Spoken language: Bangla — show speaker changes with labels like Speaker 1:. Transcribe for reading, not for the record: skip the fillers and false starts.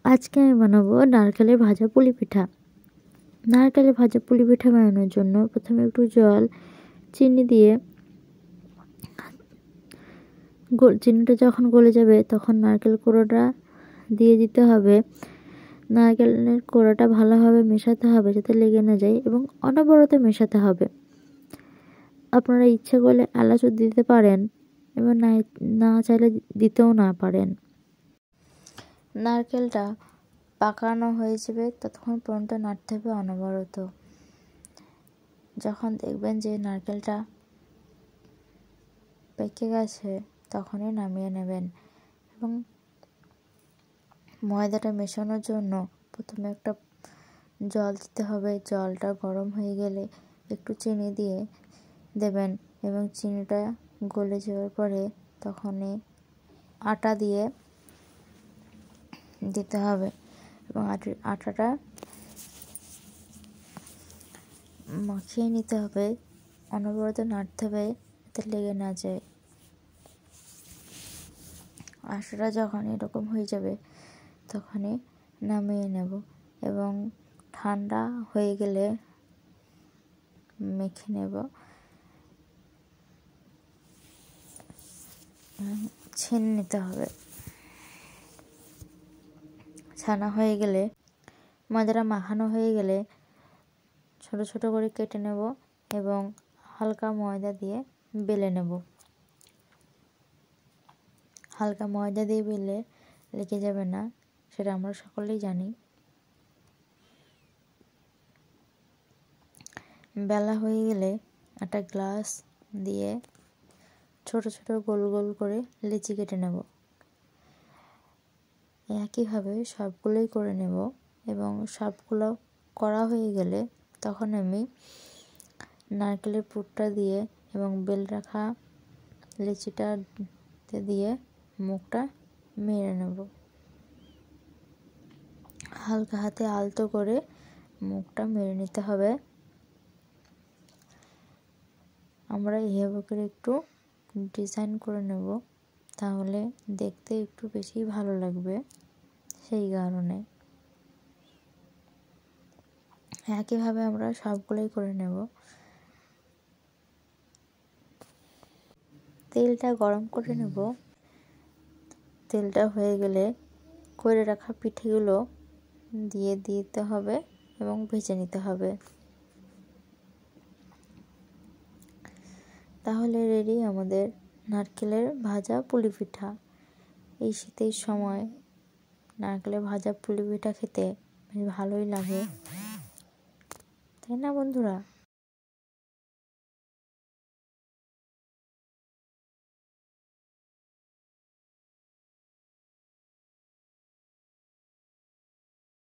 Speaker 1: আজকে আমি বানাবো নারকেলের ভাজা পুলি পিঠা। নারকেলের ভাজা পুলি পিঠা বানানোর জন্য প্রথমে একটু জল, চিনি দিয়ে চিনিটা যখন গলে যাবে তখন নারকেল কোড়াটা দিয়ে দিতে হবে। নারকেলের কোড়াটা ভালোভাবে মেশাতে হবে যাতে লেগে না যায় এবং অনবরত মেশাতে হবে। আপনারা ইচ্ছে করলে এলাচও দিতে পারেন এবং না চাইলে দিতেও না পারেন। নারকেলটা পাকানো হয়ে যাবে ততক্ষণ পর্যন্ত নাড়তে হবে অনবরত। যখন দেখবেন যে নারকেলটা পেকে গেছে তখনই নামিয়ে নেবেন এবং ময়দাটা মেশানোর জন্য প্রথমে একটা জল দিতে হবে। জলটা গরম হয়ে গেলে একটু চিনি দিয়ে দেবেন এবং চিনিটা গলে যাওয়ার পরে তখনই আটা দিয়ে দিতে হবে এবং আটাটা মাখিয়ে নিতে হবে। অনবরত নাড়তে হবে যাতে লেগে না যায়। আটাটা যখন এরকম হয়ে যাবে তখনই নামিয়ে নেব এবং ঠান্ডা হয়ে গেলে মেখে নেব। ছেনে নিতে হবে। ছানা হয়ে গেলে ময়দাটা মাখানো হয়ে গেলে ছোট ছোট করে কেটে নেব এবং হালকা ময়দা দিয়ে বেলে নেব। হালকা ময়দা দিয়ে বেলে লেগে যাবে না, সেটা আমরা সকলেই জানি। বেলা হয়ে গেলে একটা গ্লাস দিয়ে ছোট ছোট গোল গোল করে লিচি কেটে নেব। একইভাবে সবগুলোই করে নেব এবং সবগুলো করা হয়ে গেলে তখন আমি নারকেলের পুরটা দিয়ে এবং বেল রাখা লিচিটা দিয়ে মুখটা মেরে নেব। হালকা হাতে আলতো করে মুখটা মেরে নিতে হবে। আমরা এভাবে করে একটু ডিজাইন করে নেব, তাহলে দেখতে একটু বেশি ভালো লাগবে। সেই কারণে একইভাবে আমরা সবগুলোই করে নেব। তেলটা গরম করে নেব। তেলটা হয়ে গেলে করে রাখা পিঠেগুলো দিয়ে দিতে হবে এবং ভেজে নিতে হবে। তাহলে রেডি আমাদের নারকেলের ভাজা পুলি পিঠা। এই শীতের সময় নারকেলের ভাজা পুলি পিঠা খেতে বেশ ভালোই লাগে, তাই না বন্ধুরা?